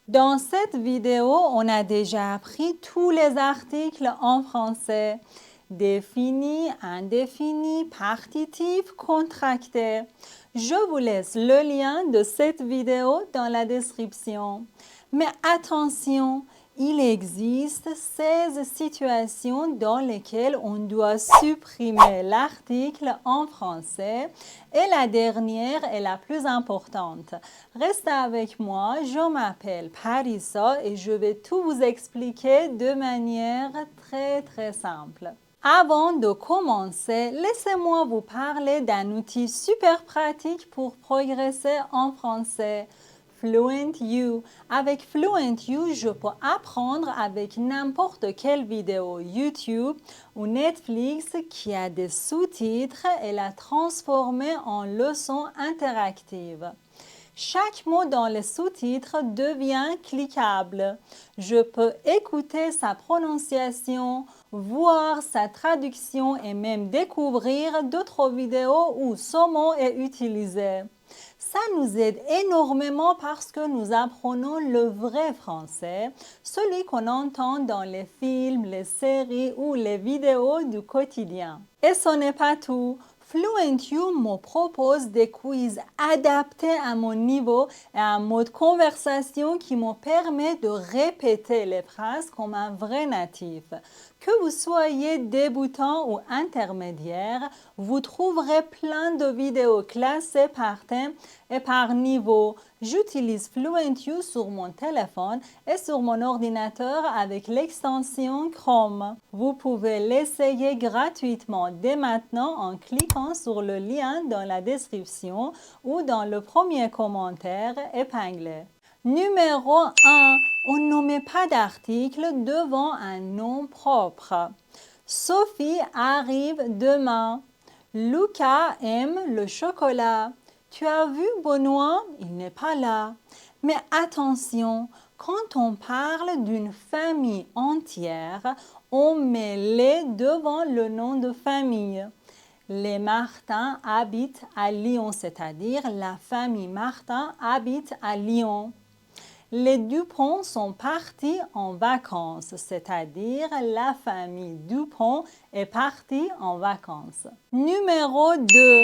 Dans cette vidéo, on a déjà appris tous les articles en français. Défini, indéfini, partitif, contracté. Je vous laisse le lien de cette vidéo dans la description. Mais attention, il existe 16 situations dans lesquelles on doit supprimer l'article en français et la dernière est la plus importante. Restez avec moi, je m'appelle Parisa et je vais tout vous expliquer de manière très simple. Avant de commencer, laissez-moi vous parler d'un outil super pratique pour progresser en français. FluentU. Avec FluentU, je peux apprendre avec n'importe quelle vidéo YouTube ou Netflix qui a des sous-titres et la transformer en leçon interactive. Chaque mot dans les sous-titres devient cliquable. Je peux écouter sa prononciation, voir sa traduction et même découvrir d'autres vidéos où ce mot est utilisé. Ça nous aide énormément parce que nous apprenons le vrai français, celui qu'on entend dans les films, les séries ou les vidéos du quotidien. Et ce n'est pas tout. FluentU me propose des quiz adaptés à mon niveau et à un mode conversation qui me permet de répéter les phrases comme un vrai natif. Que vous soyez débutant ou intermédiaire, vous trouverez plein de vidéos classées par thème et par niveau. J'utilise FluentU sur mon téléphone et sur mon ordinateur avec l'extension Chrome. Vous pouvez l'essayer gratuitement dès maintenant en cliquant sur le lien dans la description ou dans le premier commentaire épinglé. Numéro 1. On ne met pas d'article devant un nom propre. Sophie arrive demain. Lucas aime le chocolat. Tu as vu Benoît? Il n'est pas là. Mais attention, quand on parle d'une famille entière, on met les devant le nom de famille. Les Martin habitent à Lyon, c'est-à-dire la famille Martin habite à Lyon. Les Dupont sont partis en vacances, c'est-à-dire la famille Dupont est partie en vacances. Numéro 2.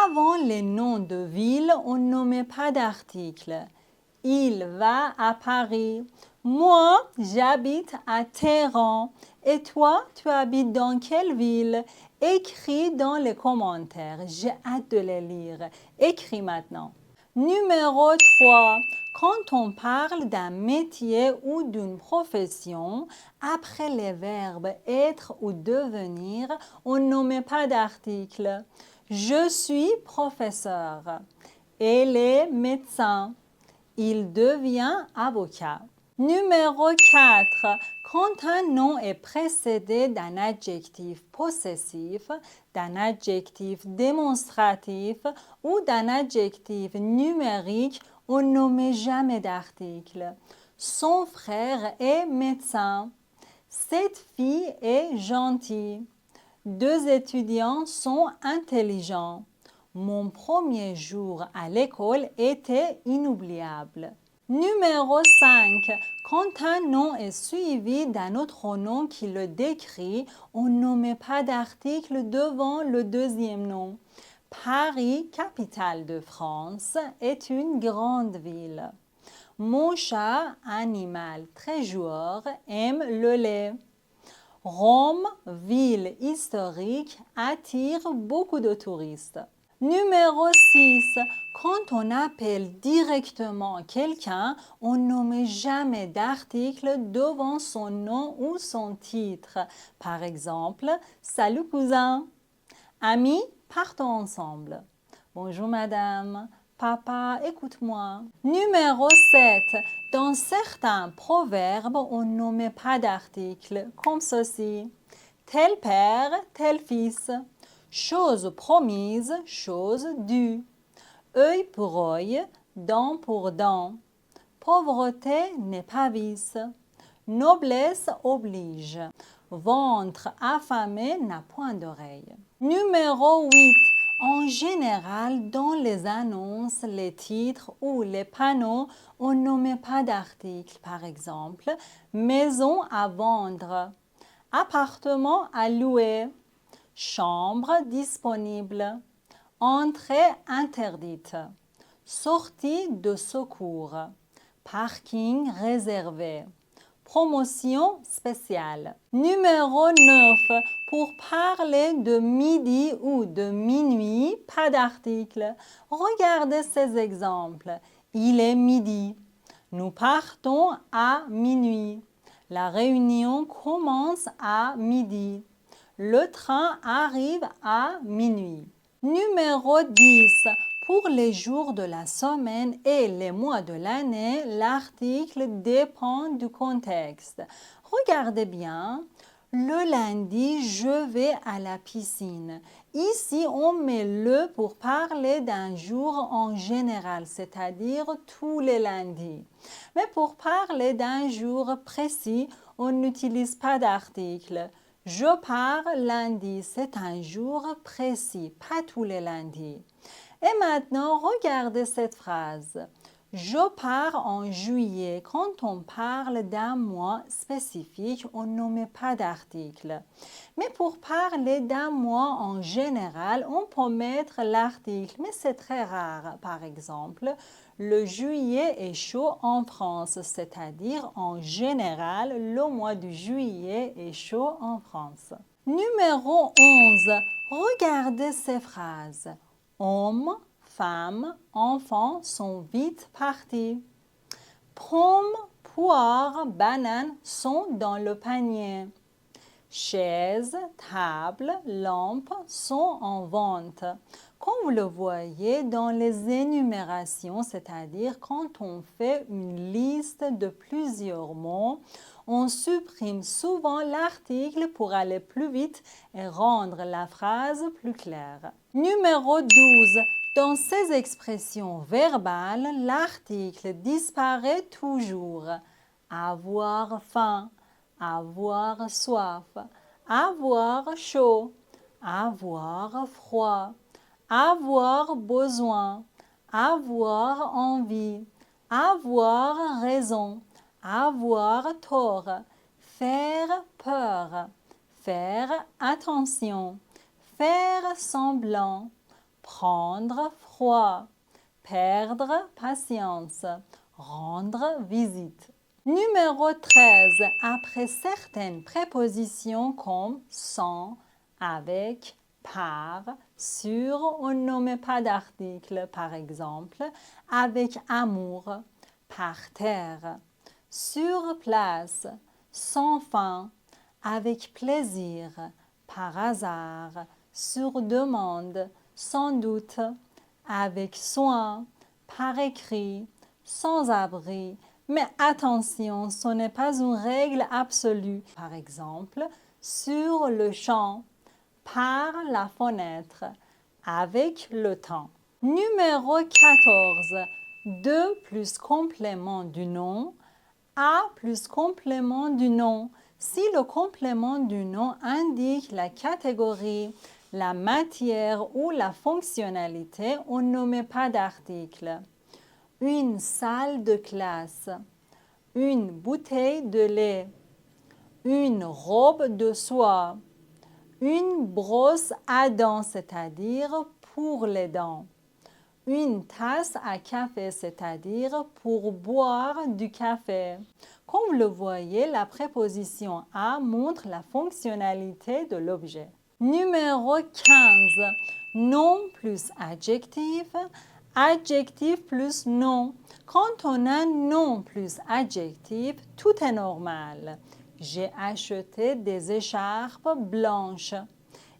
Avant les noms de villes, on ne met pas d'article. Il va à Paris. Moi, j'habite à Téhéran. Et toi, tu habites dans quelle ville? Écris dans les commentaires. J'ai hâte de les lire. Écris maintenant. Numéro 3. Quand on parle d'un métier ou d'une profession, après les verbes être ou devenir, on ne met pas d'article. Je suis professeur. Elle est médecin. Il devient avocat. Numéro 4. Quand un nom est précédé d'un adjectif possessif, d'un adjectif démonstratif ou d'un adjectif numérique, on ne met jamais d'article. Son frère est médecin. Cette fille est gentille. Deux étudiants sont intelligents. Mon premier jour à l'école était inoubliable. Numéro 5. Quand un nom est suivi d'un autre nom qui le décrit, on ne met pas d'article devant le deuxième nom. Paris, capitale de France, est une grande ville. Mon chat, animal très joueur, aime le lait. Rome, ville historique, attire beaucoup de touristes. Numéro 6. Quand on appelle directement quelqu'un, on ne met jamais d'article devant son nom ou son titre. Par exemple, salut cousin. Amis, partons ensemble. Bonjour madame. Papa, écoute-moi. Numéro 7. Dans certains proverbes, on ne met pas d'article, comme ceci. Tel père, tel fils. Chose promise, chose due. Œil pour œil, dent pour dent. Pauvreté n'est pas vice. Noblesse oblige. Ventre affamé n'a point d'oreille. Numéro 8. En général, dans les annonces, les titres ou les panneaux, on ne met pas d'article. Par exemple, maison à vendre, appartement à louer, chambre disponible, entrée interdite, sortie de secours, parking réservé, promotion spéciale. Numéro 9. Pour parler de midi ou de minuit, pas d'article. Regardez ces exemples. Il est midi. Nous partons à minuit. La réunion commence à midi. Le train arrive à minuit. Numéro 10. Pour les jours de la semaine et les mois de l'année, l'article dépend du contexte. Regardez bien. Le lundi, je vais à la piscine. Ici, on met le pour parler d'un jour en général, c'est-à-dire tous les lundis. Mais pour parler d'un jour précis, on n'utilise pas d'article. Je pars lundi, c'est un jour précis, pas tous les lundis. Et maintenant, regardez cette phrase. Je pars en juillet. Quand on parle d'un mois spécifique, on ne met pas d'article. Mais pour parler d'un mois en général, on peut mettre l'article, mais c'est très rare. Par exemple, le juillet est chaud en France, c'est-à-dire en général, le mois de juillet est chaud en France. Numéro 11. Regardez ces phrases. Hommes, femmes, enfants sont vite partis. Pommes, poires, bananes sont dans le panier. Chaises, tables, lampes sont en vente. Comme vous le voyez dans les énumérations, c'est-à-dire quand on fait une liste de plusieurs mots, on supprime souvent l'article pour aller plus vite et rendre la phrase plus claire. Numéro 12. Dans ces expressions verbales, l'article disparaît toujours. Avoir faim, avoir soif, avoir chaud, avoir froid, avoir besoin, avoir envie, avoir raison, avoir tort, faire peur, faire attention, faire semblant, prendre froid, perdre patience, rendre visite. Numéro 13. Après certaines prépositions comme sans, avec, par, sur, on ne met pas d'article. Par exemple, avec amour, par terre, sur place, sans fin, avec plaisir, par hasard, sur demande, sans doute, avec soin, par écrit, sans abri. Mais attention, ce n'est pas une règle absolue. Par exemple, sur le champ, par la fenêtre, avec le temps. Numéro 14. 2 plus complément du nom, à plus complément du nom. Si le complément du nom indique la catégorie, la matière ou la fonctionnalité, on ne met pas d'article. Une salle de classe, une bouteille de lait, une robe de soie, une brosse à dents, c'est-à-dire pour les dents, une tasse à café, c'est-à-dire pour boire du café. Comme vous le voyez, la préposition à montre la fonctionnalité de l'objet. Numéro 15. Nom plus adjectif, adjectif plus nom. Quand on a nom plus adjectif, tout est normal. J'ai acheté des écharpes blanches.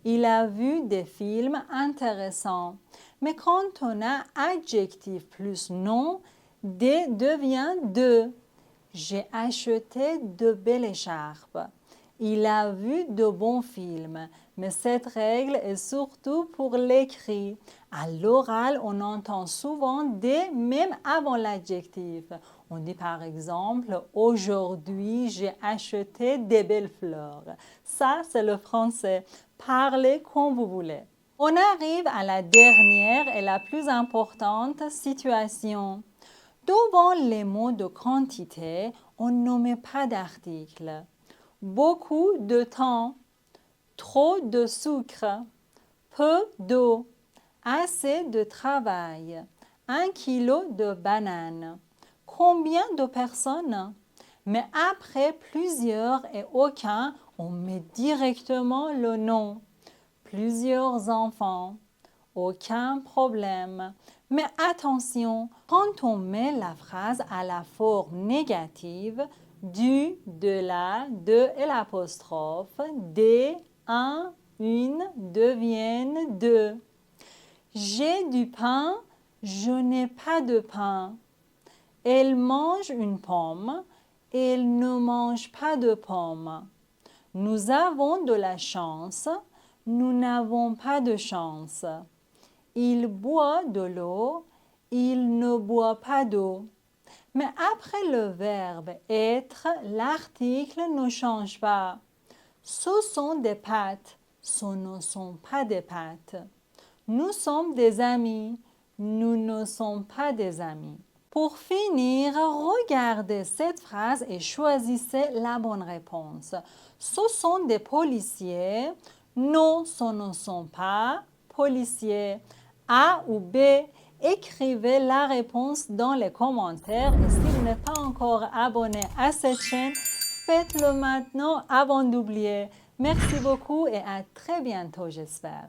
Il a vu des films intéressants. Mais quand on a adjectif plus nom, des devient de. J'ai acheté de belles écharpes. Il a vu de bons films. Mais cette règle est surtout pour l'écrit. À l'oral, on entend souvent des même avant l'adjectif. On dit par exemple, aujourd'hui, j'ai acheté des belles fleurs. Ça, c'est le français. Parlez comme vous voulez. On arrive à la dernière et la plus importante situation. Devant les mots de quantité, on ne met pas d'article. Beaucoup de temps, trop de sucre, peu d'eau, assez de travail, 1 kilo de bananes. Combien de personnes? Mais après plusieurs et aucun, on met directement le nom. Plusieurs enfants. Aucun problème. Mais attention, quand on met la phrase à la forme négative, du, de la, de et l'apostrophe, des, un, une deviennent deux. J'ai du pain, je n'ai pas de pain. Elle mange une pomme, elle ne mange pas de pomme. Nous avons de la chance, nous n'avons pas de chance. Il boit de l'eau, il ne boit pas d'eau. Mais après le verbe être, l'article ne change pas. Ce sont des pâtes, ce ne sont pas des pâtes. Nous sommes des amis, nous ne sommes pas des amis. Pour finir, regardez cette phrase et choisissez la bonne réponse. Ce sont des policiers. Non, ce ne sont pas policiers. A ou B, écrivez la réponse dans les commentaires. Et si vous n'êtes pas encore abonné à cette chaîne, faites-le maintenant avant d'oublier. Merci beaucoup et à très bientôt, j'espère.